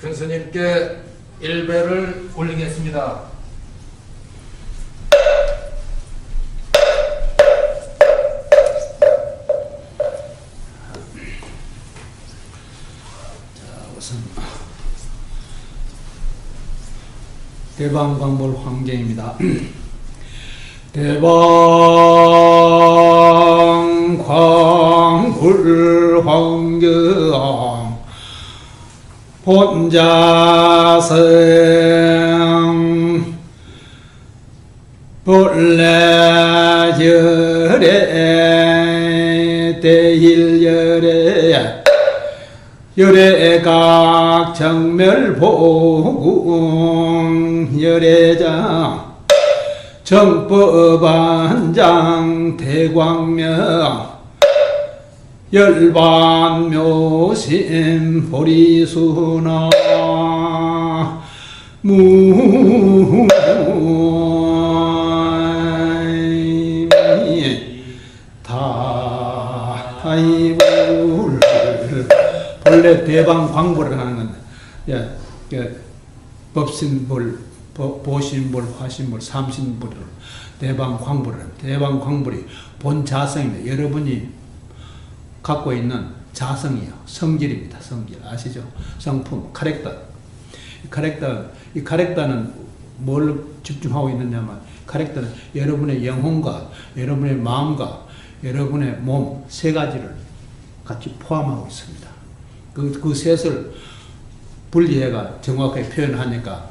큰 스님께 일배를 올리겠습니다. 우선 대방광불 황경입니다. 대방광불 황경 본자성 본래열애 대일열애 열애각 정멸보궁 열애장 정법안장 대광명 열반묘심 보리수나 다이불 본래 대방 광불을 하는 건데, 법신불, 보신불, 화신불, 삼신불을 대방 광불을 합니다. 대방 광불이 본 자성입니다. 여러분이 갖고 있는 자성이요, 성질입니다. 성질 아시죠? 성품, 카렉터. 이 카렉터는 뭘 집중하고 있느냐면, 카렉터는 여러분의 영혼과 여러분의 마음과 여러분의 몸 세 가지를 같이 포함하고 있습니다. 그 셋을 분리해가 정확하게 표현하니까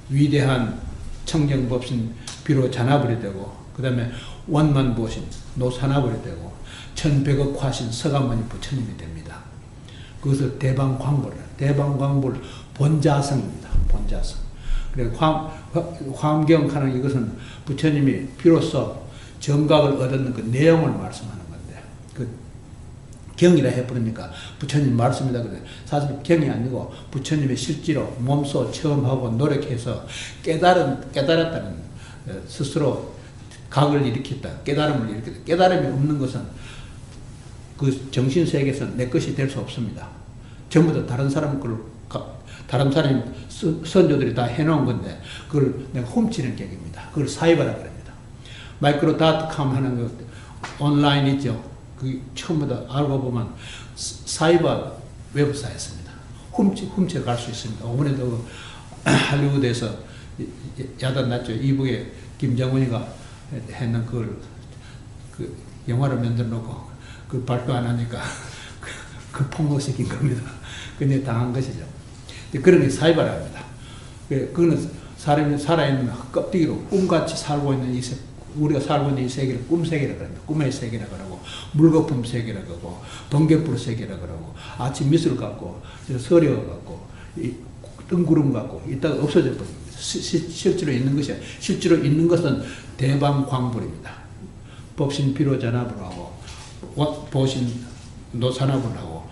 위대한 청정법신 비로 잔화불이 되고, 그 다음에 원만보신 노산화불이 되고, 천백억 화신 서가모니 부처님이 됩니다. 그것을 대방광불, 대방광불 본자성입니다. 본자성. 그래서 화엄경하는 이것은 부처님이 비로소 정각을 얻는 그 내용을 말씀하는 건데, 그 경이라 해버리니까 부처님 말씀이다 그래. 사실 경이 아니고 부처님이 실제로 몸소 체험하고 노력해서 깨달았다는, 스스로 각을 일으켰다, 깨달음을 일으켰다. 깨달음이 없는 것은 그 정신세계에서 내 것이 될 수 없습니다. 전부 다 다른 사람 걸, 다른 사람 선조들이 다 해놓은 건데, 그걸 내가 훔치는 격입니다. 그걸 사이버라고 합니다. 마이크로닷컴 하는 거 온라인 있죠. 그 처음부터 알고 보면 사이버 웹사이트입니다. 훔쳐갈 수 있습니다. 이번에도 할리우드에서 야단 났죠. 이북에 김정은이가 했는 그 영화를 만들어 놓고 그 발표 안 하니까 그 폭로시킨 겁니다. 근데 당한 것이죠. 그런 게 사이버랍니다. 그거는 사람이 살아있는 껍데기로 꿈같이 살고 있는 이 우리가 살고 있는 이 세계를 꿈세계라고 합니다. 꿈의 세계라고 하고, 물거품 세계라고 하고, 번개불 세계라고 하고, 아침 미술 같고, 서려 같고, 뜬구름 같고, 이따가 없어져 버립니다. 실제로 있는 것이, 실제로 있는 것은 대방광불입니다. 법신 비로잔화불하고, 보신 노산화불하고,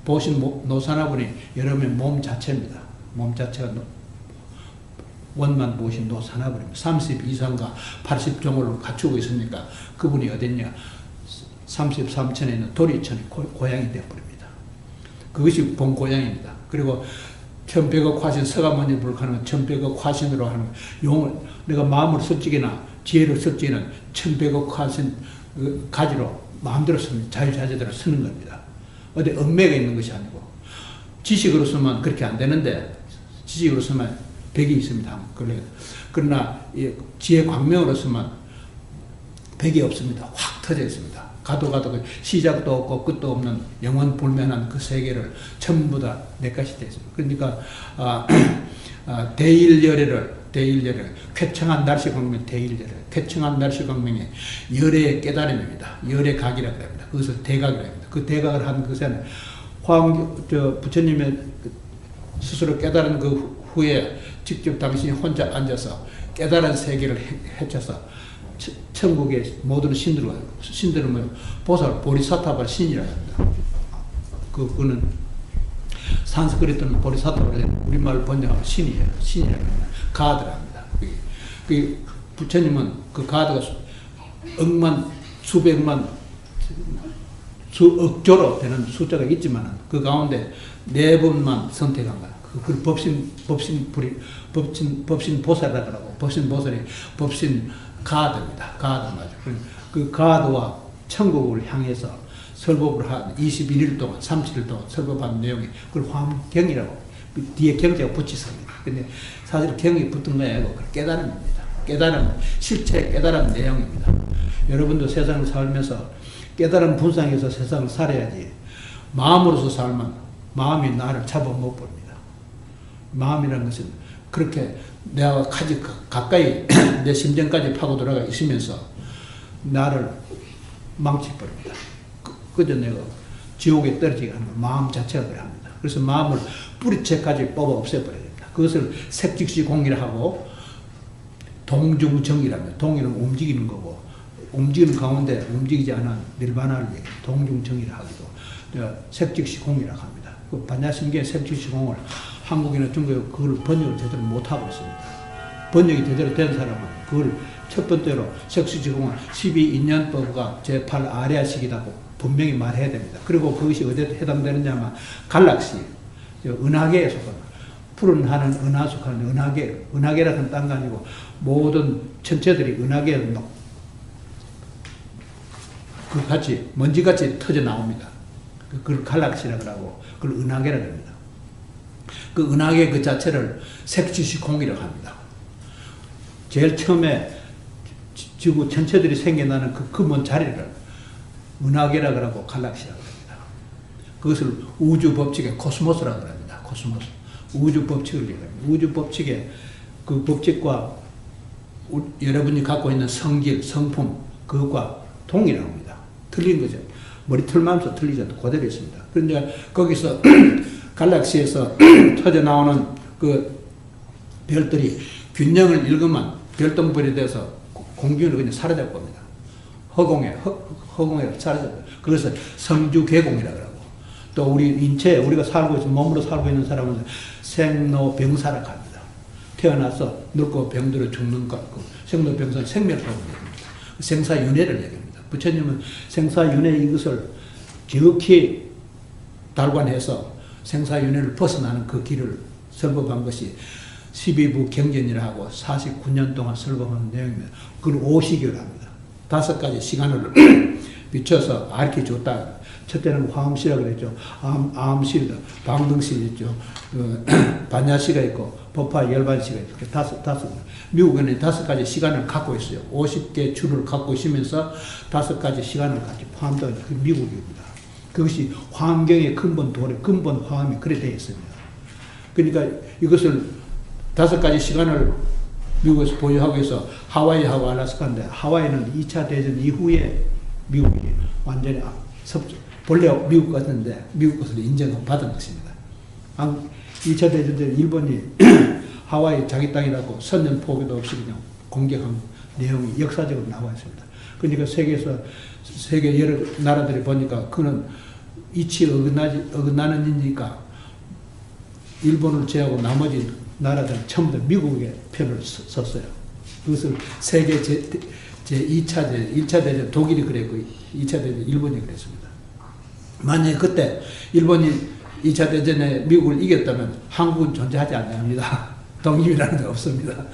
보신 노산화불이 여러분의 몸 자체입니다. 몸 자체가 원만 보신 노산화불입니다. 32상과 80종을 갖추고 있으니까 그분이 어딨냐? 33천에 있는 도리천이 고향이 되어버립니다. 그것이 본 고향입니다. 그리고 천백억 화신, 서가모니 불가는 천백억 화신으로 하는 용을, 내가 마음을 설직이나 지혜를 설직이나 천백억 화신 가지로 마음대로 쓰면 자유자재대로 쓰는 겁니다. 어디 얽매가 있는 것이 아니고, 지식으로 쓰면 그렇게 안 되는데, 지식으로 쓰면 벽이 있습니다. 그러나 지혜 광명으로 쓰면 벽이 없습니다. 확 터져 있습니다. 가도 시작도 없고 끝도 없는 영원 불면한 그 세계를 전부 다 내 것이 되어 있습니다. 그러니까 대일열애를 쾌청한 날씨 광명, 대일열애, 쾌청한 날씨 광명의 열애의 깨달음입니다. 열애각이라고 합니다. 그것을 대각이라고 합니다. 그 대각을 한 것은 부처님의 스스로 깨달은 그 후에 직접 당신이 혼자 앉아서 깨달은 세계를 헤쳐서 천국의 모든 신들은 보살, 보리사타발 신이라고 합니다. 그거는 산스크리트는 보리사타발, 우리말 번역하면 신이에요. 신이라고 합니다. 가드랍니다. 부처님은 그 가드가 억만, 수백만, 수억조로 되는 숫자가 있지만 그 가운데 네 분만 선택한 거야. 그 법신 보살이라고 하고, 법신 보살이 법신 가드입니다. 가드 맞아. 그 가드와 천국을 향해서 설법을 한 21일 동안, 37일 동안 설법한 내용이 그걸 화엄경이라고 뒤에 경제가 붙이습니다. 근데 사실 경이 붙은 거 아니고 깨달음입니다. 깨달음, 실체 깨달음 내용입니다. 여러분도 세상을 살면서 깨달음 분상에서 세상을 살아야지 마음으로서 살면 마음이 나를 잡아 못 봅니다. 마음이라는 것은 그렇게 내가 가까이 내 심정까지 파고 들어가 있으면서 나를 망치버립니다. 그저 내가 지옥에 떨어지게 하는 마음 자체가 그래 합니다. 그래서 마음을 뿌리채까지 뽑아 없애버려야 됩니다. 그것을 색즉시 공이라 하고 동중정이라면 동이는 움직이는 거고 움직이는 가운데 움직이지 않은 닐바나를 동중정이라 하기도 색즉시 공이라고 합니다. 그 반야심경의 색즉시 공을 한국이나 중국에 그걸 번역을 제대로 못하고 있습니다. 번역이 제대로 된 사람은 그걸 첫 번째로 색즉시 공을 12인연법과 제8 아리아식이라고 분명히 말해야 됩니다. 그리고 그것이 어디에 해당되느냐 하면 갈락시, 은하계에 속하는 푸른 하는 은하 속하는 은하계, 은하계라는 딴 거 아니고 모든 천체들이 은하계에 그 같이 먼지같이 터져 나옵니다. 그걸 갈락시라고 하고 그걸 은하계라고 합니다. 그 은하계 그 자체를 색즉시 공이라고 합니다. 제일 처음에 지구 천체들이 생겨나는 그 근본 자리를 은하계라고 하고 갈락시라고 합니다. 그것을 우주 법칙의 코스모스라고 합니다. 코스모스. 우주 법칙을 얘기합니다. 우주 법칙의 그 법칙과 여러분이 갖고 있는 성질, 성품, 그것과 동일하고 합니다. 틀린 거죠. 머리털만서 틀리지 않고 그대로 있습니다. 그런데 거기서 갈락시에서 터져 나오는 그 별들이 균형을 잃으면 별똥별이 돼서 공기운으로 그냥 사라져 봅니다. 허공에 사라져. 그래서 성주계공이라고 하고 또 우리 인체 우리가 살고 있는 몸으로 살고 있는 사람은 생로병사라고 합니다. 태어나서 늙고 병들어 죽는 것, 생로병사는 생멸하고 얘기합니다. 생사윤회를 얘기합니다. 부처님은 생사윤회 이것을 지극히 달관해서 생사윤회를 벗어나는 그 길을 설법한 것이 12부 경전이라 하고 49년 동안 설법한 내용입니다. 그걸 오시기를 합니다. 5가지 시간을 비춰서 알게 줬다. 첫째는 화엄시라고 그랬죠. 암시다, 방등시있죠. 반야시가 있고 법화 열반시가 있고 다섯. 미국에는 5가지 시간을 갖고 있어요. 50개 줄을 갖고 있으면서 5가지 시간을 같이 포함된 그 미국입니다. 그것이 화엄경의 근본 도래, 근본 화엄이 그래 되어 있습니다. 그러니까 이것을 5가지 시간을 미국에서 보유하고 있어 하와이하고 알래스카인데 하와이는 2차 대전 이후에 미국이 완전히 본래 미국 같은데 미국 것을 인정을 받은 것입니다. 2차 대전 때 일본이 하와이 자기 땅이라고 선전 포기도 없이 그냥 공격한 내용이 역사적으로 나와 있습니다. 그러니까 세계 여러 나라들이 보니까 그는 이치에 어긋나는 일이니까 일본을 제하고 나머지 나라들은 전부 다 미국의 편을 섰어요. 그것을 세계 제2차 대전, 1차 대전 독일이 그랬고 2차 대전 일본이 그랬습니다. 만약에 그때 일본이 2차 대전에 미국을 이겼다면 한국은 존재하지 않습니다. 독립이라는 게 없습니다.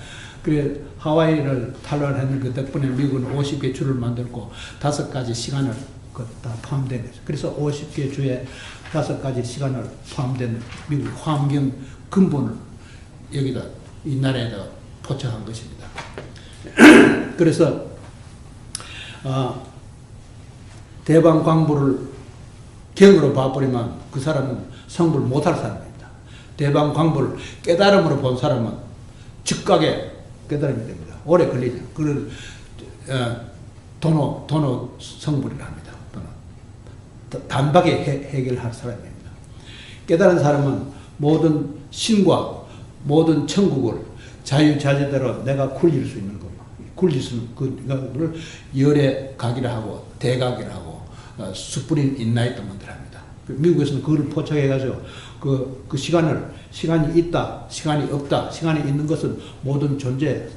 그래 하와이를 탈환했는 그 덕분에 미국은 50개 주를 만들고 5가지 시간을 다 포함된 거죠. 그래서 50개 주에 5가지 시간을 포함된 미국 화엄경 근본을 여기다 이 나라에다 포착한 것입니다. 그래서 대방광부를 경으로 봐버리면 그 사람은 성불 못할 사람입니다. 대방광부를 깨달음으로 본 사람은 즉각에 깨달음이 됩니다. 오래 걸리죠. 그걸 도노 성불이라 합니다. 단박에 해결할 사람입니다. 깨달은 사람은 모든 신과 모든 천국을 자유자재대로 내가 굴릴 수 있는 것, 굴릴 수 있는 그거를 열애각이라 하고 대각이라 하고 숯불인 인라이트먼트를 합니다. 미국에서는 그걸 포착해가지고 그 시간이 있다, 시간이 없다, 시간이 있는 것은 모든 존재,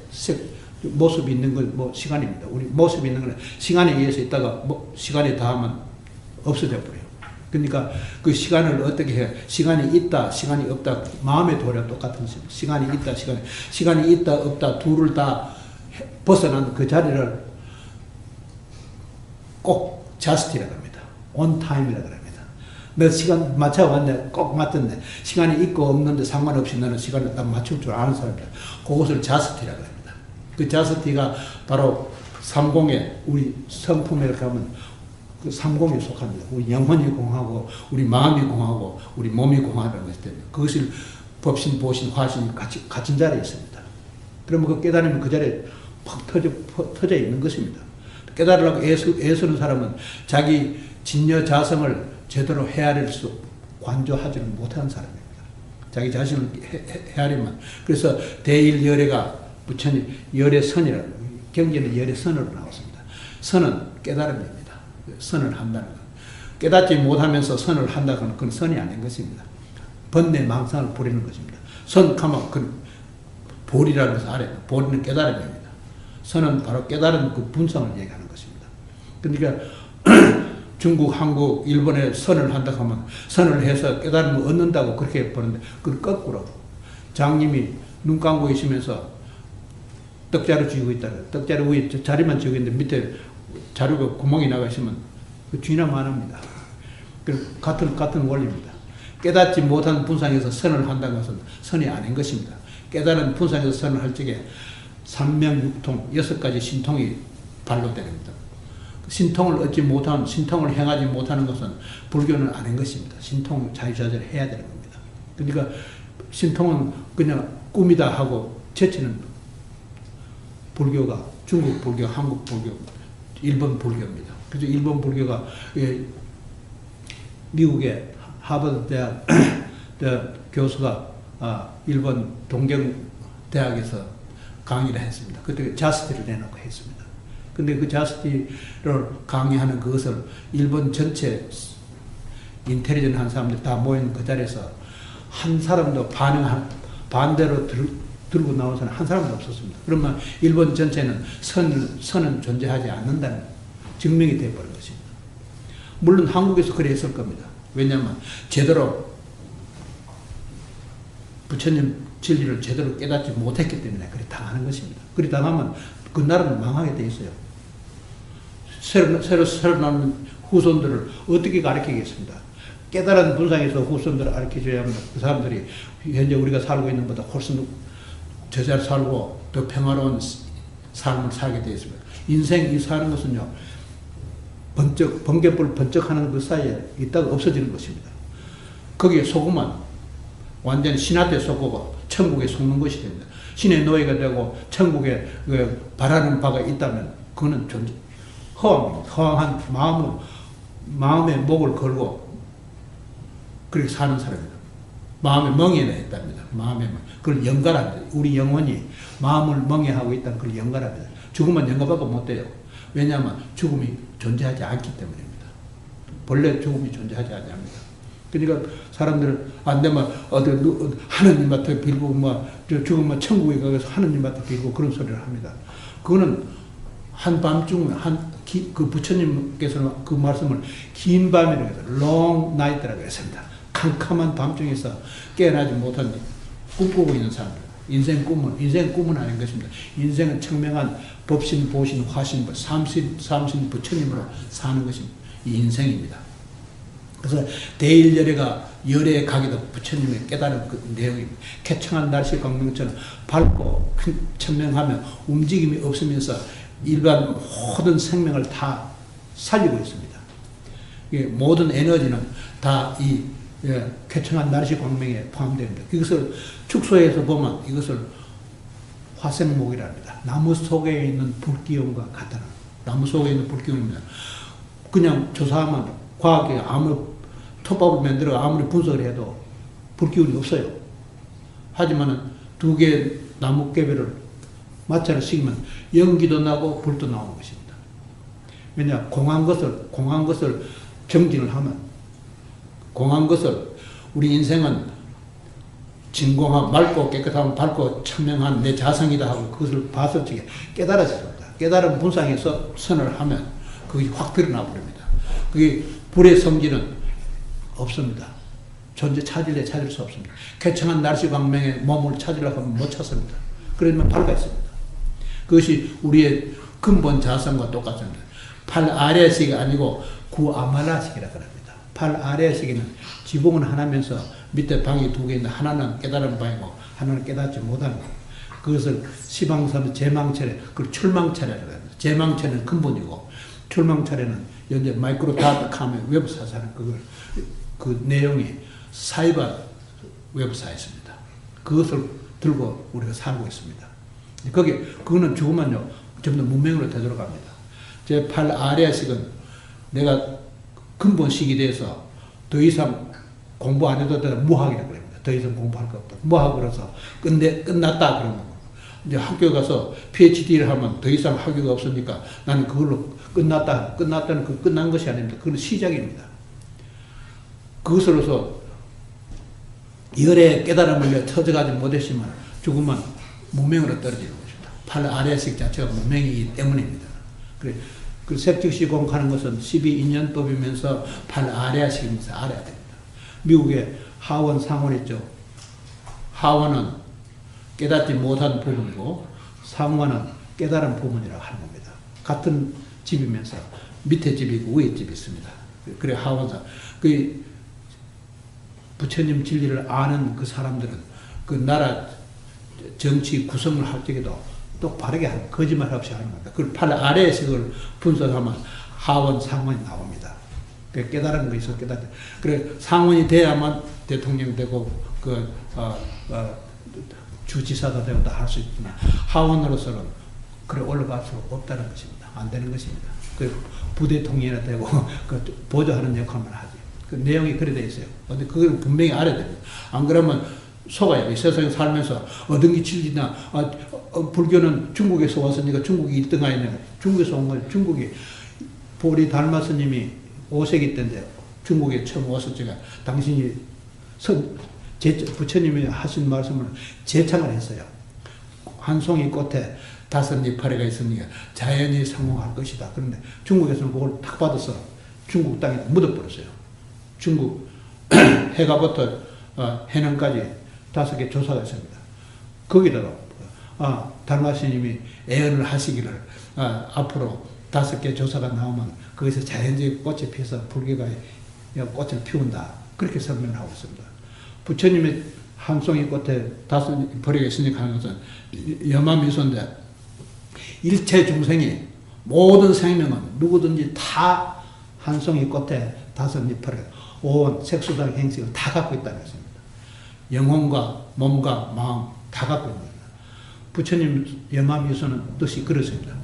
모습이 있는 건 뭐 시간입니다. 우리 모습이 있는 건 시간에 의해서 있다가 시간이 다하면 없어져 버려요. 그러니까 그 시간을 어떻게 해? 시간이 있다, 시간이 없다. 마음의 도리와 똑같은 것입니다. 시간이 있다, 없다. 둘을 다 벗어난 그 자리를 꼭 just이라고 합니다. on time이라고 합니다. 너 시간 맞춰왔네. 꼭 맞췄네. 시간이 있고 없는데 상관없이 너는 시간을 딱 맞출 줄 아는 사람이다. 그것을 just이라고 합니다. 그 just가 바로 30에 우리 성품에 가면 그 30에 속합니다. 우리 영혼이 공하고 우리 마음이 공하고 우리 몸이 공하다는 것이 때문에 그것을 법신, 보신, 화신이 같은 자리에 있습니다. 그러면 그 깨달으면 그 자리에 팍 터져 있는 것입니다. 깨달으려고 애쓰는 사람은 자기 진여 자성을 제대로 헤아릴 수, 관조하지를 못하는 사람입니다. 자기 자신을 헤아리면. 그래서 대일열애가 부처님 열애선이라고, 경제는 열애선으로 나왔습니다. 선은 깨달음입니다. 선을 한다는 것. 깨닫지 못하면서 선을 한다는 건 그건 선이 아닌 것입니다. 번뇌 망상을 부리는 것입니다. 선하면 그 볼이라는 것을 알아요. 볼은 깨달음입니다. 선은 바로 깨달은 그 분성을 얘기하는 것입니다. 그러니까 중국, 한국, 일본에 선을 한다고 하면 선을 해서 깨달음을 얻는다고 그렇게 보는데 그걸 거꾸로 장님이 눈 감고 있으면서 떡자루 쥐고 있다. 떡자루 위에 자리만 쥐고 있는데 밑에 자루가 구멍이 나가 있으면 그 쥐나 마납니다. 같은 원리입니다. 깨닫지 못한 분상에서 선을 한다는 것은 선이 아닌 것입니다. 깨달은 분상에서 선을 할 적에 삼명육통 6가지 신통이 발로됩니다. 신통을 얻지 못한, 신통을 행하지 못하는 것은 불교는 아닌 것입니다. 신통 자유자재를 해야 되는 겁니다. 그러니까 신통은 그냥 꿈이다 하고 제치는 불교가 중국 불교, 한국 불교, 일본 불교입니다. 그래서 일본 불교가 미국의 하버드 대학 교수가 일본 동경대학에서 강의를 했습니다. 그때 자스티를 내놓고 했습니다. 근데 그 자스티를 강의하는 그것을 일본 전체 인텔리전 한 사람들 다 모인 그 자리에서 한 사람도 반대로 들고 나온 사람 한 사람도 없었습니다. 그러면 일본 전체는 선은 존재하지 않는다는 증명이 되어버린 것입니다. 물론 한국에서 그래 했을 겁니다. 왜냐하면 제대로 부처님 진리를 제대로 깨닫지 못했기 때문에 그리 당하는 것입니다. 그리 당하면 그 나라는 망하게 돼 있어요. 새로 나는 후손들을 어떻게 가르치겠습니다. 깨달은 분상에서 후손들을 가르쳐줘야 합니다. 그 사람들이 현재 우리가 살고 있는 것보다 훨씬 제대로 살고 더 평화로운 삶을 살게 되어 있습니다. 인생 이 사는 것은요, 번개불 번쩍하는 그 사이에 있다가 없어지는 것입니다. 거기에 속으면 완전히 신한테 속고 천국에 속는 것이 됩니다. 신의 노예가 되고 천국에 바라는 바가 있다면 그거는 허황입니다. 허황한 마음의 목을 걸고 그렇게 사는 사람입니다. 마음의 멍에나 했답니다. 그걸 연가랍니다. 우리 영혼이 마음을 멍해하고 있다는 걸 연가랍니다. 죽으면 연가밖에 못 돼요. 왜냐하면 죽음이 존재하지 않기 때문입니다. 본래 죽음이 존재하지 않습니다. 그러니까 사람들은 안 되면 하느님한테 빌고 죽으면 천국에 가서 하느님한테 빌고 그런 소리를 합니다. 그거는 한밤중 그 부처님께서는 그 말씀을 긴 밤이라고 해서 long night라고 했습니다. 캄캄한 밤중에서 깨어나지 못한 꿈꾸고 있는 사람들. 인생 꿈은 아닌 것입니다. 인생은 청명한 법신, 보신, 화신, 삼신 부처님으로 사는 것입니다. 이 인생입니다. 그래서 대일열애가 열애에 가기도 부처님의 깨달은 그 내용입니다. 쾌청한 날씨 광명처럼 밝고 천명하며 움직임이 없으면서 일반 모든 생명을 다 살리고 있습니다. 모든 에너지는 다 이 쾌청한 날씨 광명에 포함됩니다. 이것을 축소해서 보면 이것을 화생목이라 합니다. 나무 속에 있는 불기운과 같은 나무 속에 있는 불기운입니다. 그냥 조사하면 과학에 아무 톱밥을 만들어 아무리 분석을 해도 불기운이 없어요. 하지만은 두 개의 나무 개비를 마찰을 시키면 연기도 나고 불도 나오는 것입니다. 왜냐, 공한 것을 정진을 하면 공한 것을 우리 인생은 진공한 맑고 깨끗하고 밝고 천명한 내 자성이다 하고 그것을 봤을 적에 깨달아집니다. 깨달은 분상에서 선을 하면 그게 확 드러나 버립니다. 그게 불의 성질은 없습니다. 존재 찾을 수 없습니다. 쾌청한 날씨 광명에 몸을 찾으려고 하면 못 찾습니다. 그러면 발가 있습니다. 그것이 우리의 근본 자성과 똑같습니다. 팔 아래식이 아니고 구아말라식이라고 합니다. 팔 아래식에는 지붕은 하나면서 밑에 방이 두 개 있는데 하나는 깨달은 방이고 하나는 깨닫지 못하는 방. 그것을 시방사는 제망차례, 그 출망차례라고 합니다. 제망차례는 근본이고 출망차례는 현재 마이크로다트컴의 웹사에서는 그 내용이 사이버 웹사이트입니다. 그것을 들고 우리가 살고 있습니다. 그거는 죽으면요, 전부 문명으로 되돌아갑니다. 제 팔 아래식은 내가 근본식이 돼서 더 이상 공부 안 해도 되는 무학이라고 합니다. 더 이상 공부할 거 없다. 무학으로서 끝났다 그런 거. 이제 학교에 가서 PhD를 하면 더 이상 학위가 없으니까 나는 그걸로 끝났다는 그 끝난 것이 아닙니다. 그건 시작입니다. 그것으로서 열의 깨달음을 터져가지 못했지만 죽으면 무명으로 떨어지는 것입니다. 팔 아래식 자체가 무명이기 때문입니다. 그래, 그 색즉시공하는 것은 12인연법이면서 팔 아래식이면서 알아야 됩니다. 미국에 하원 상원 있죠. 하원은 깨닫지 못한 부분이고 상원은 깨달은 부분이라고 하는 겁니다. 같은 집이면서 밑에 집이 있고 위에 집이 있습니다. 그래 하원상 그 부처님 진리를 아는 그 사람들은 그 나라 정치 구성을 할 적에도 똑바르게 하는, 거짓말 없이 하는 겁니다. 그걸 팔 아래에서 그걸 분석하면 하원, 상원이 나옵니다. 깨달은 거 있어, 깨달은. 그래, 상원이 돼야만 대통령 되고, 주지사가 되고 다 할 수 있지만, 하원으로서는 그래 올라갈 수 없다는 것입니다. 안 되는 것입니다. 그 부대통령이나 되고, 보조하는 역할만 하지. 그 내용이 그래 돼 있어요. 근데 그걸 분명히 알아야 됩니다. 안 그러면 속아요. 이 세상에 살면서 얻은 게 진리나, 불교는 중국에서 왔으니까 중국이 1등 아니냐. 중국에서 온 거예요. 중국이, 보리 달마스님이 5세기 때인데, 중국에 처음 와서 제가 당신이 부처님이 하신 말씀을 재창을 했어요. 한 송이 꽃에 5 이파리가 있으니까 자연이 성공할 것이다. 그런데 중국에서는 그걸 탁 받아서 중국 땅에 묻어버렸어요. 중국 해가부터 해남까지 5개 조사가 있습니다. 거기다가 달마스님이 애언을 하시기를 앞으로 5개 조사가 나오면 거기서 자연적인 꽃이 피어서 불교가 꽃을 피운다. 그렇게 설명을 하고 있습니다. 부처님의 한 송이 꽃에 5 벌이가 있으니까 하는 것은 여마미소인데 일체 중생이 모든 생명은 누구든지 다 한 송이 꽃에 5 이파리 온 색수단 행식을 다 갖고 있다는 것입니다. 영혼과 몸과 마음 다 갖고 있는 겁니다. 부처님 여마미소는 뜻이 그렇습니다.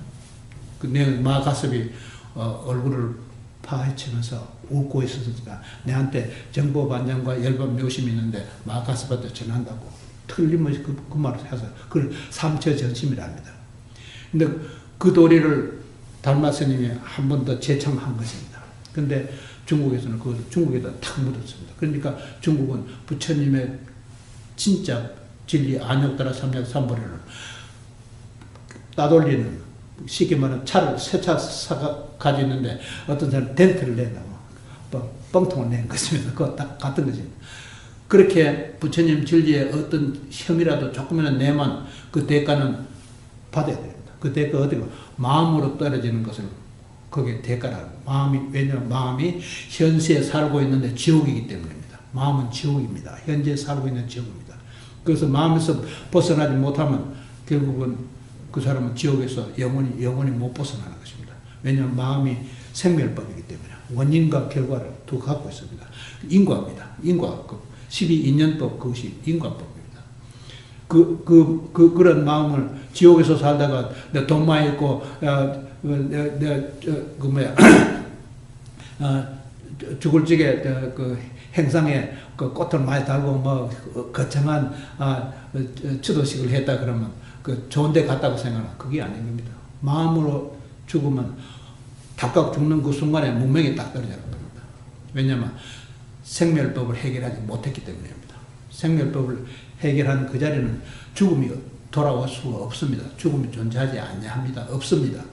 내 마가섭이 얼굴을 파헤치면서 웃고 있었으니까 내한테 정보반장과 열반 묘심이 있는데 마가섭한테 전한다고 틀림없이 그 말을 해서 그걸 삼처전심이라 합니다. 근데 그 도리를 달마스님이 한 번 더 재창한 것입니다. 근데 중국에서는 그걸 중국에다 탁 묻었습니다. 그러니까 중국은 부처님의 진짜 진리 안역다라 삼약 삼보리를 따돌리는, 쉽게 말하면 새 차 가지고 있는데 어떤 사람은 덴트를 낸다고 뻥통을 낸 것입니다. 그거 딱 같은 것입니다. 그렇게 부처님 진리에 어떤 혐의라도 조금이나 내면 그 대가는 받아야 됩니다. 그 대가 어디고 마음으로 떨어지는 것을 그게 대가라고. 왜냐하면 마음이 현세에 살고 있는데 지옥이기 때문입니다. 마음은 지옥입니다. 현재에 살고 있는 지옥입니다. 그래서 마음에서 벗어나지 못하면 결국은 그 사람은 지옥에서 영원히 못 벗어나는 것입니다. 왜냐하면 마음이 생멸법이기 때문에 원인과 결과를 두 갖고 있습니다. 인과입니다. 인과법. 12인연법, 그것이 인과법입니다. 그런 마음을 지옥에서 살다가 내 돈 많이 있고, 죽을 적에 그 행상에 그 꽃을 많이 달고 뭐 거창한 추도식을 했다 그러면 그 좋은 데 갔다고 생각하는 그게 아닌 겁니다. 마음으로 죽으면 닭각 죽는 그 순간에 문명이 딱 떨어지는 겁니다. 왜냐하면 생멸법을 해결하지 못했기 때문입니다. 생멸법을 해결한 그 자리는 죽음이 돌아올 수가 없습니다. 죽음이 존재하지 않냐 합니다. 없습니다.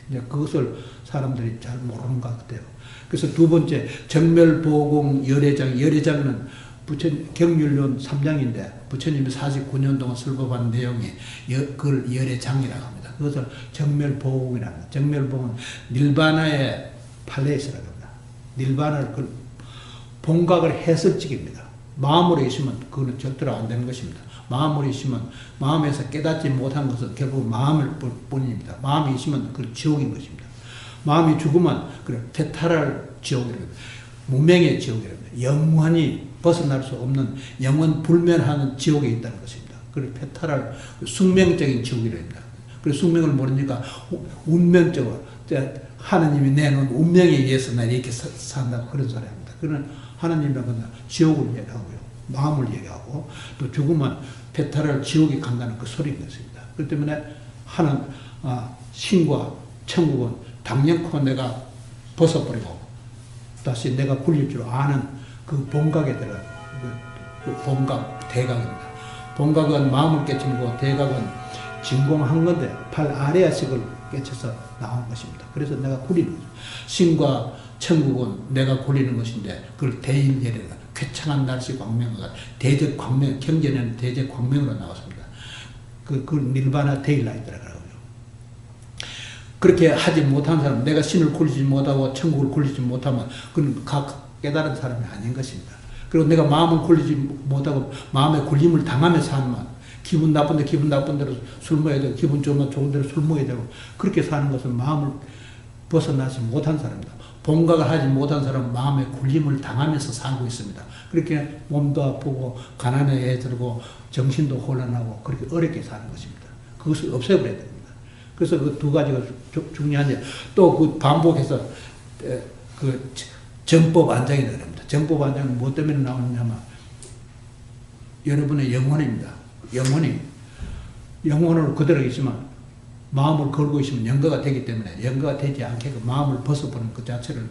이제 그것을 사람들이 잘 모르는 것 같아요. 그래서 두 번째, 정멸보공 열애장. 열애장은 경률론 3장인데 부처님이 49년 동안 설법한 내용이 그걸 열애장이라고 합니다. 그것을 정멸보공이라고 합니다. 정멸보공은 닐바나의 팔레이스라고 합니다. 닐바나를 그 본각을 해설직입니다. 마음으로 있으면 그거는 절대로 안 되는 것입니다. 마음으로 있으면 마음에서 깨닫지 못한 것은 결국 마음일 뿐입니다. 마음이 있으면 그건 지옥인 것입니다. 마음이 죽으면 그래 페타랄 지옥이라고 합니다. 무명의 지옥이라고 합니다. 영원히 벗어날 수 없는 영원 불멸하는 지옥에 있다는 것입니다. 그래서 페타랄 숙명적인 지옥이라고 합니다. 그래서 숙명을 모르니까 운명적으로 하나님이 내놓은 운명에 의해서 나 이렇게 산다고 그런 소리 합니다. 그는 하나님은 지옥을 얘기하고요. 마음을 얘기하고 또 죽으면 페타랄 지옥에 간다는 그 소리인 것입니다. 그렇기 때문에 신과 천국은 당연코 내가 벗어버리고 다시 내가 굴릴 줄 아는 그 본각에 들어간 그 본각, 대각입니다. 본각은 마음을 깨치고 대각은 진공한 건데 팔 아래아식을 깨쳐서 나온 것입니다. 그래서 내가 굴리는 거죠. 신과 천국은 내가 굴리는 것인데 그걸 대인예례가 쾌창한 날씨 광명과 대적 광명, 경전에는 대적 광명으로 나왔습니다. 그 닐바나 데일라이트라고 하고요. 그렇게 하지 못한 사람, 내가 신을 굴리지 못하고 천국을 굴리지 못하면 그건 각 깨달은 사람이 아닌 것입니다. 그리고 내가 마음을 굴리지 못하고 마음의 굴림을 당하며 살면 기분 나쁜데 기분 나쁜 대로 술 먹어야 되고 기분 좋으면 좋은 대로 술 먹어야 되고 그렇게 사는 것은 마음을 벗어나지 못한 사람입니다. 본각을 하지 못한 사람은 마음의 굴림을 당하면서 살고 있습니다. 그렇게 몸도 아프고 가난에 들고 정신도 혼란하고 그렇게 어렵게 사는 것입니다. 그것을 없애버려야 됩니다. 그래서 그 두 가지가 중요한데 또 그 반복해서 그 정법 안장이라고 합니다. 정법 안장은 뭐 때문에 나오느냐면 여러분의 영혼입니다. 영혼을 그대로 있으면 마음을 걸고 있으면 영가가 되기 때문에 영가가 되지 않게 그 마음을 벗어버리는 그 자체를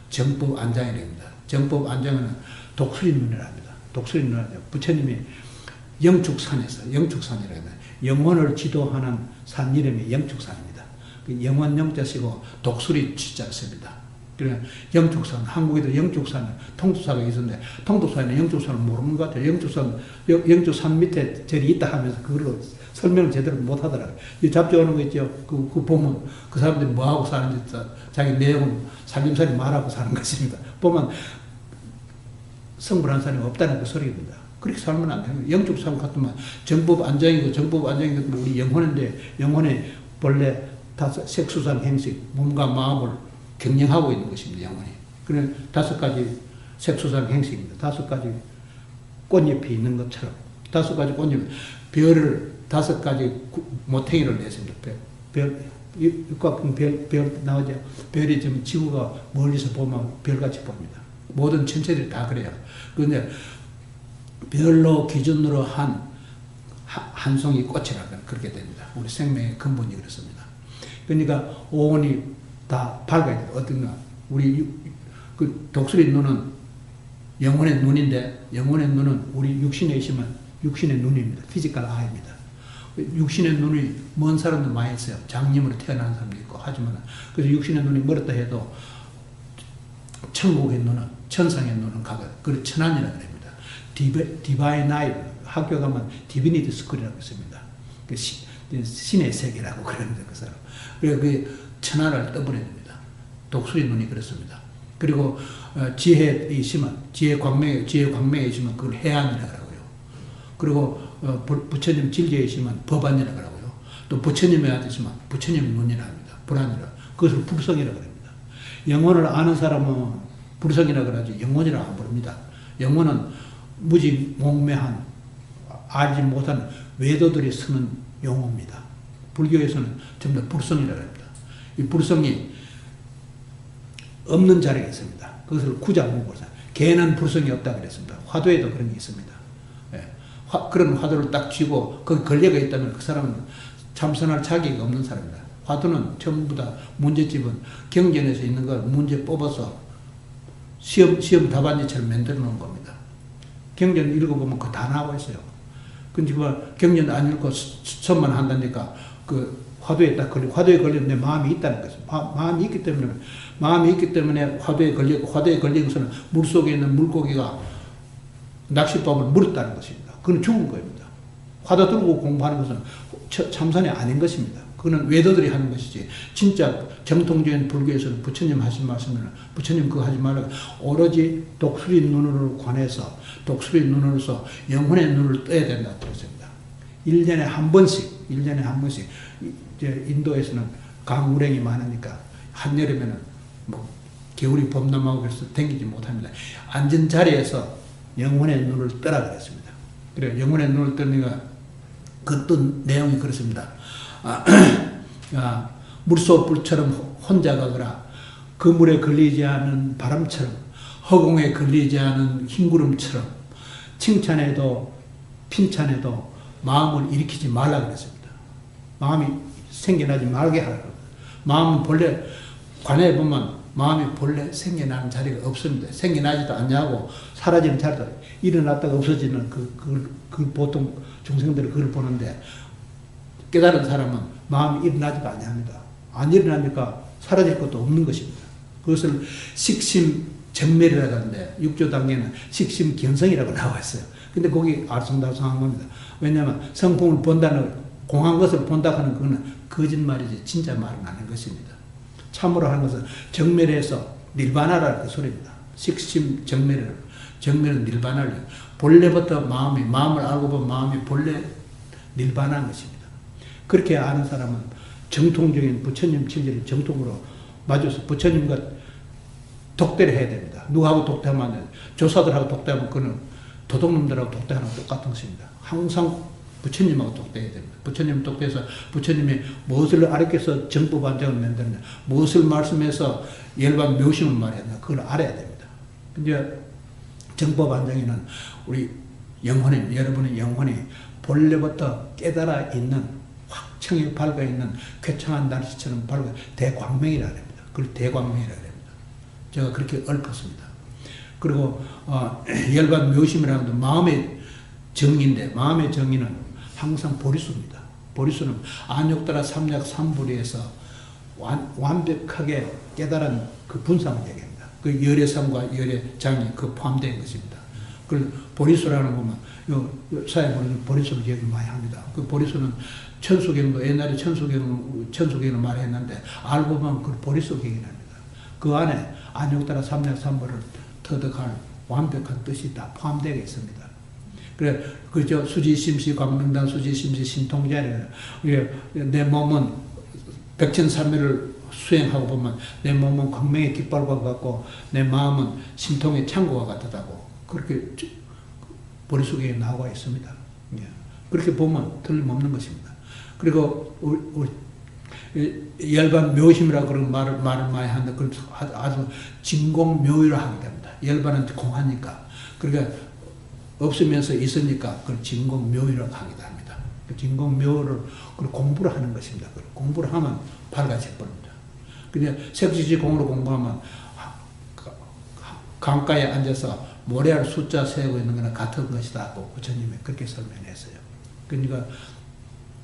정법 안장이랍니다. 정법 안장은 독수리 눈이라 합니다. 독수리 눈이라 부처님이 영축산이라고 합니다. 영혼을 지도하는 산 이름이 영축산입니다. 그 영원 영자시고 독수리 지자 씁니다. 그래 영축산, 한국에도 영축산, 통도사가 있었는데 통도사에는 영축산을 모르는 것 같아요. 영축산 밑에 절이 있다 하면서 그걸로 설명을 제대로 못 하더라고요. 이 잡지오는 거 있죠. 그 보면 그 사람들이 뭐하고 사는지 자기 내용은 살림살이 말하고 사는 것입니다. 보면 성불한 사람이 없다는 그 소리입니다. 그렇게 살면 안 됩니다. 영축산 같으면 정법 안정이고 우리 영혼인데 영혼의 본래 색수상 행식, 몸과 마음을 경영하고 있는 것입니다. 영혼이. 그래 5가지 색수상 행식입니다. 5가지 꽃잎이 있는 것처럼 5가지 꽃잎, 별을 5가지 모탱이를 냈습니다. 별 나오죠. 별이 지금 지구가 멀리서 보면 별같이 보입니다. 모든 천체들이 다 그래요. 그런데 별로 기준으로 한 송이 꽃이라면 그렇게 됩니다. 우리 생명의 근본이 그렇습니다. 그러니까 오온이 다 밝아야 돼요. 어떤가. 우리 그 독수리 눈은 영혼의 눈인데 영혼의 눈은 우리 육신에 있으면 육신의 눈입니다. 피지컬 아이입니다. 육신의 눈이 먼 사람도 많이 있어요. 장님으로 태어난 사람도 있고 하지만 그래서 육신의 눈이 멀었다 해도 천국의 눈은 천상의 눈은 가거든. 그걸 천안이라고 합니다. 디바인 아이 학교 가면 디비니티 스쿨이라고 있습니다. 신의 세계라고 그럽니다. 그 사람. 그래서 그 천하를 떠버려야 됩니다. 독수리 눈이 그렇습니다. 그리고 지혜에 있으면 지혜 광명에 있으면 그걸 해안이라고 하고요. 그리고 부처님 진리에 있으면 법안이라고 하고요. 또 부처님에 있으면 부처님 눈이라고 합니다. 불안이라. 그것을 불성이라고 합니다. 영혼을 아는 사람은 불성이라고 하지 영혼이라고 안 부릅니다. 영혼은 무지몽매한 알지 못한 외도들이 쓰는 용어입니다. 불교에서는 전부 다 불성이라고 합니다. 이 불성이 없는 자리가 있습니다. 그것을 구자무고사. 개는 불성이 없다고 그랬습니다. 화두에도 그런 게 있습니다. 예. 그런 화두를 딱 쥐고 거기 걸려가 있다면 그 사람은 참선할 자격이 없는 사람입니다. 화두는 전부 다 문제집은 경전에서 있는 걸 문제 뽑아서 시험 답안지처럼 만들어 놓은 겁니다. 경전 읽어보면 그거 다 나와 있어요. 근데 경전 안 읽고 수업만 한다니까 그 화두에 딱 걸리고, 화두에 걸리면 내 마음이 있다는 거죠. 마음이 있기 때문에 화두에 걸리고, 화두에 걸리고서는 물 속에 있는 물고기가 낚싯밥을 물었다는 것입니다. 그건 죽은 겁니다. 화두 들고 공부하는 것은 참선이 아닌 것입니다. 그거는 외도들이 하는 것이지, 진짜 정통적인 불교에서는 부처님 하신 말씀은, 부처님 그거 하지 말라고, 오로지 독수리 눈으로 관해서, 독수리 눈으로서 영혼의 눈을 떠야 된다 그랬습니다. 1년에 한 번씩, 이제 인도에서는 강우량이 많으니까 한여름에는 뭐 겨울이 범람하고 그래서 댕기지 못합니다. 앉은 자리에서 영혼의 눈을 떠라 그랬습니다. 그래, 영혼의 눈을 뜨니까 그 뜬 내용이 그렇습니다. 물소불처럼 혼자 가거라. 그 물에 걸리지 않은 바람처럼, 허공에 걸리지 않은 흰구름처럼, 칭찬해도 핀찬해도 마음을 일으키지 말라 그랬습니다. 마음이 생겨나지 말게 하라고. 마음은 본래 관에 보면 마음이 본래 생겨나는 자리가 없습니다. 생겨나지도 않냐고, 사라지는 자리도, 일어났다가 없어지는 그 보통 중생들이 그걸 보는데, 깨달은 사람은 마음이 일어나지도 않냐합니다. 안 일어나니까 사라질 것도 없는 것입니다. 그것을 식심정멸이라고 하는데, 6조 단계는 식심견성이라고 나와 있어요. 근데 거기 알쏭달쏭한 겁니다. 왜냐하면 성품을 본다는, 공한 것을 본다고 하는 그거는 거짓말이지 진짜 말은 아닌 것입니다. 참으로 하는 것은 정멸해서 닐바나라는 그 소리입니다. 식심정멸을, 정멸은 닐바나를, 본래부터 마음을 알고 보면 마음이 본래 닐바나인 것입니다. 그렇게 아는 사람은 정통적인 부처님 진리를 정통으로 맞아서 부처님과 독대를 해야 됩니다. 누구하고 독대하면 안 돼요. 조사들하고 독대하면 그는 도둑놈들하고 독대하는 똑같은 것입니다. 항상 부처님하고 독대해야 됩니다. 부처님 독대해서 부처님이 무엇을 가르쳐서 정법안정을 만드느냐, 무엇을 말씀해서 열반 묘심을 말했냐, 그걸 알아야 됩니다. 이제 정법안정에는 우리 영혼이, 여러분의 영혼이 본래부터 깨달아 있는, 확청이 밝아 있는 쾌청한 날씨처럼 밝아 대광명이라 합니다. 그걸 대광명이라 합니다. 제가 그렇게 얽었습니다. 그리고 열반 묘심이라는 것도 마음의 정의인데, 마음의 정의는 항상 보리수입니다. 보리수는 안욕따라 삼약 삼불이에서 완벽하게 깨달은 그 분상을 얘기합니다. 그 열애상과 열애장이 그 포함된 것입니다. 그걸 보리수라는 거면 사회보리는 보리수를 얘기 많이 합니다. 그 보리수는 천수경도, 옛날에 천수경을 말했는데 알고 보면 그 보리수경이랍니다. 그 안에 안욕따라 삼약 삼불을 터득할 완벽한 뜻이 다 포함되어 있습니다. 그래, 그저 수지심시, 광명단 수지심시, 신통자리에요. 내 몸은 백천삼매를 수행하고 보면 내 몸은 광명의 깃발과 같고 내 마음은 신통의 창고와 같다고 그렇게 보리수경에 나와 있습니다. 그렇게 보면 틀림없는 것입니다. 그리고 우리 열반 묘심이라고 그런 말을 많이 하는데 그걸 아주 진공묘유를 하게 됩니다. 열반은 공하니까. 그러니까 없으면서 있으니까 그걸 진공묘유라고 하기도 합니다. 그 진공묘유를 공부를 하는 것입니다. 공부를 하면 밝아질 겁니다. 그냥 색지지공으로 공부하면 강가에 앉아서 모래알 숫자 세고 있는 거나 같은 것이다. 부처님이 그렇게 설명했어요. 그러니까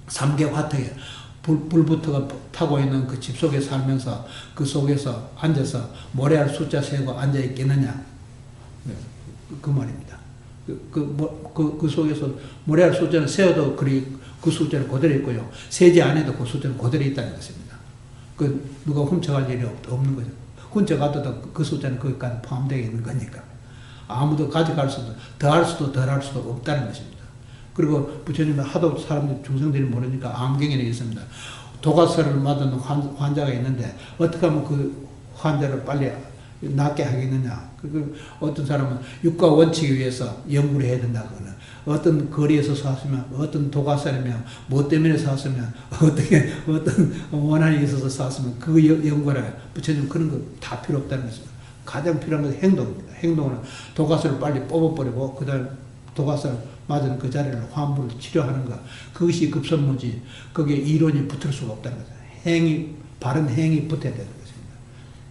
삼계화택에 불부터가 타고 있는 그 집 속에 살면서 그 속에서 앉아서 모래알 숫자 세고 앉아있겠느냐. 그 말입니다. 그 속에서 모래알 숫자는 세어도 그 숫자는 그대로 있고요. 세지 않아도 그 숫자는 그대로 있다는 것입니다. 누가 훔쳐갈 일이 없는 거죠. 훔쳐가도 그 숫자는 거기까지 포함되어 있는 거니까. 아무도 가져갈 수도, 더할 수도 덜할 수도 없다는 것입니다. 그리고 부처님은 하도 사람들, 중생들이 모르니까 암경에는 있습니다. 도가설을 맞은 환자가 있는데 어떻게 하면 그 환자를 빨리 낫게 하겠느냐. 어떤 사람은 육가 원칙에 의해서 연구를 해야 된다거나, 어떤 거리에서 샀으면, 어떤 도가설이면, 뭐 때문에 샀으면, 어떤 원한이 있어서 샀으면, 그 연구를 해요. 부처님 그런 거 다 필요 없다는 것입니다. 가장 필요한 것은 행동입니다. 행동은 도가설을 빨리 뽑아버리고, 그 다음 도가설 맞은 그 자리를 환부를 치료하는 것. 그것이 급선무지. 거기에 이론이 붙을 수가 없다는 거죠. 바른 행이 붙어야 되는 것입니다.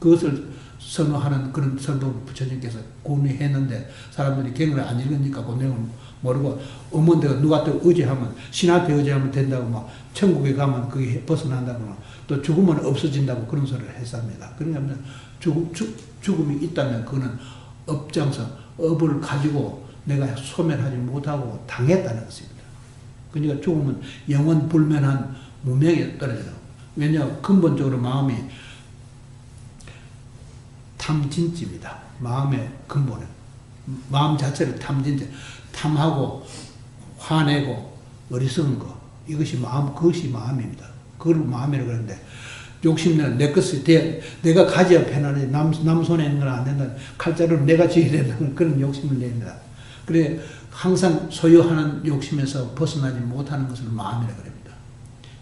그것을 선호하는 그런 설법을 부처님께서 권유했는데 사람들이 경을 안 읽으니까 그 내용을 모르고 어머니가 누가 또 의지하면 신한테 의지하면 된다고 막 천국에 가면 그게 벗어난다거나 또 죽으면 없어진다고 그런 소리를 했습니다. 그러니까 죽음이 있다면 그거는 업장서 업을 가지고 내가 소멸하지 못하고 당했다는 것입니다. 그러니까 죽으면 영원 불면한 무명에 떨어져요. 왜냐 근본적으로 마음이 탐진지입니다. 마음의 근본은 마음 자체를 탐진지, 탐하고 화내고 어리석은 거 이것이 그것이 마음입니다. 그걸 마음이라고 그러는데 욕심내는 내 것을 내가 가져야 편하지 남 손에 있는 건 안 된다. 칼자루를 내가 쥐어야 된다는 그런 욕심을 냅니다. 그래 항상 소유하는 욕심에서 벗어나지 못하는 것을 마음이라고 합니다.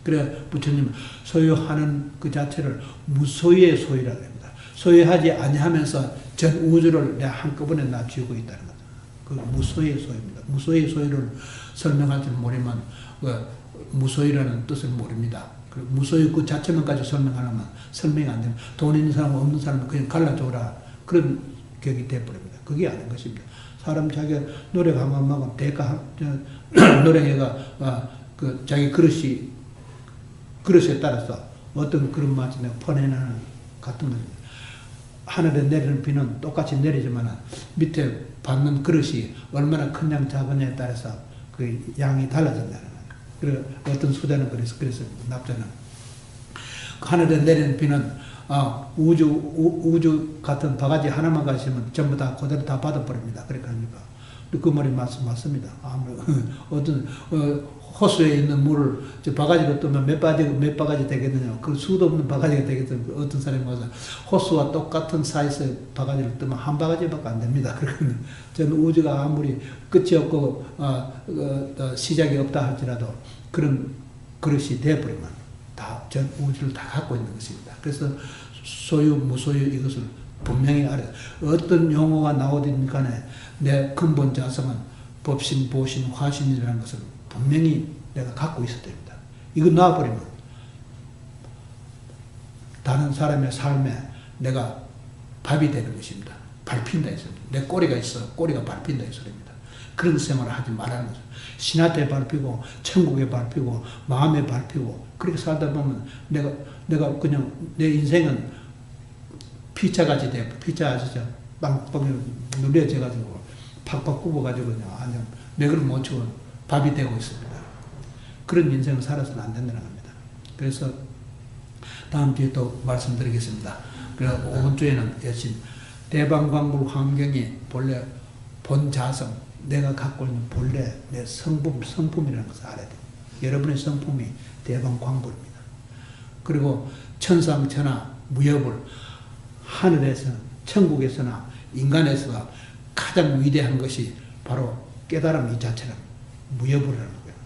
그래 부처님은 소유하는 그 자체를 무소유의 소유라고 합니다. 소유하지 아니하면서 전 우주를 내가 한꺼번에 놔쥐고 있다는 거죠. 그 무소유의 소유입니다. 무소유의 소유를 설명할 줄 모르면 무소유라는 뜻을 모릅니다. 무소유 그 자체만 가지고 설명하려면 설명이 안 됩니다. 돈 있는 사람 없는 사람은 그냥 갈라줘라 그런 격이 돼버립니다. 그게 아닌 것입니다. 사람 자기가 노력하면 만큼 대가 노력해가 자기 그릇에 따라서 어떤 그릇 맛이 내가 퍼내는 같은 것입니다. 하늘에 내리는 비는 똑같이 내리지만 밑에 받는 그릇이 얼마나 큰 양 작은 냐에 따라서 그 양이 달라진다는 거예요. 그리고 어떤 수자는 그래서 납자는 하늘에 내리는 비는 우주 같은 바가지 하나만 가시면 전부 다 그대로 다 받아버립니다. 그러니까 그 말이 맞습니다. 어떤 호수에 있는 물을 바가지로 뜨면 몇 바가지 되겠느냐. 그 수도 없는 바가지가 되겠든 어떤 사람이 와서 호수와 똑같은 사이즈의 바가지를 뜨면 한 바가지밖에 안 됩니다. 그러니까 전 우주가 아무리 끝이 없고 시작이 없다 할지라도 그런 그릇이 되어버리면 다 전 우주를 다 갖고 있는 것입니다. 그래서 소유 무소유 이것을 분명히 알아요. 어떤 용어가 나오든 간에 내 근본 자성은 법신, 보신, 화신이라는 것을 분명히 내가 갖고 있어야 됩니다. 이거 놔버리면 다른 사람의 삶에 내가 밥이 되는 것입니다. 밟힌다 이 소리입니다. 내 꼬리가 있어 꼬리가 밟힌다 이 소리입니다. 그런 생활을 하지 말라는 거죠. 신한테 밟히고 천국에 밟히고 마음에 밟히고 그렇게 살다 보면 내가 그냥 내 인생은 피자같이 돼. 피자 아시죠? 빵빵 눌려져가지고 팍팍 굽어가지고 그냥 맥을 못 치고 밥이 되고 있습니다. 그런 인생을 살아서는 안 된다는 겁니다. 그래서 다음 주에 또 말씀드리겠습니다. 그래서 오번 주에는 여신 대방광불 환경이 본래 본 자성 내가 갖고 있는 본래 내 성품이라는 것을 알아야 돼요. 여러분의 성품이 대방광불입니다. 그리고 천상천하 무협을 하늘에서는 천국에서나 인간에서가 가장 위대한 것이 바로 깨달음 이 자체는 무협을 하는 거예요.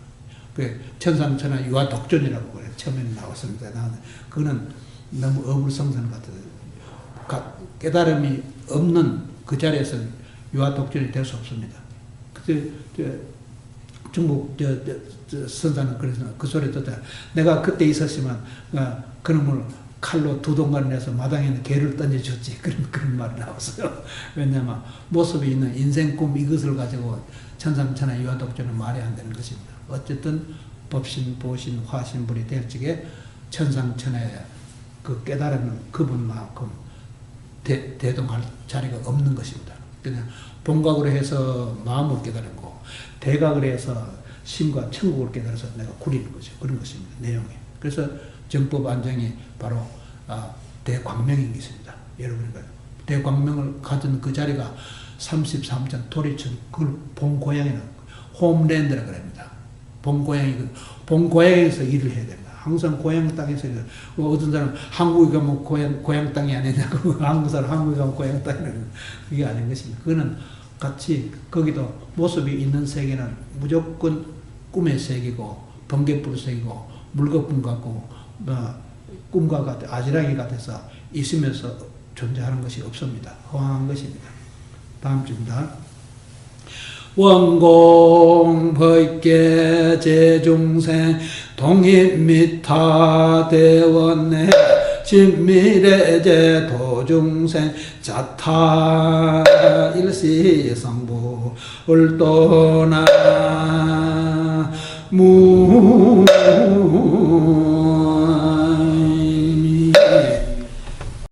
그 천상천하 유아독존이라고 그래요. 처음에 나왔습니다. 그거는 너무 어불성설 같아요. 깨달음이 없는 그 자리에서 유아독존이 될 수 없습니다. 중국 선사는 그래서 그 소리 듣다 내가 그때 있었으면 그놈을 칼로 두 동간을 내서 마당에 있는 개를 던져줬지. 그런 말이 나왔어요. 왜냐하면 모습이 있는 인생 꿈 이것을 가지고 천상천하 유아독존은 말이 안 되는 것입니다. 어쨌든 법신, 보신, 화신불이 될 적에 천상천하의 그 깨달음은 그분만큼 대동할 자리가 없는 것입니다. 그냥 본각으로 해서 마음을 깨달은 거, 대각으로 해서 신과 천국을 깨달아서 내가 구리는 거죠. 그런 것입니다. 내용이. 그래서 정법 안정이 바로 대광명인 것입니다. 여러분이 대광명을 가진 그 자리가 33천 도리천 그걸 본 고향이는 홈랜드라고 합니다. 본 고향에서 일을 해야 됩니다. 항상 고향 땅에서 어떤 사람 한국에 가면 고향 땅이 아니냐고 한국 사람 한국에 가면 고향 땅이라는 그게 아닌 것입니다. 그거는 같이 거기도 모습이 있는 세계는 무조건 꿈의 세계고 번개불 세계고 물거품 같고 꿈과 같아 아지랑이 같아서 있으면서 존재하는 것이 없습니다. 허황한 것입니다. 다음 주입니다. 원공 법계 제중생 동입미타 대원내 진미래제 도중생 자타 일시성부를 떠나 무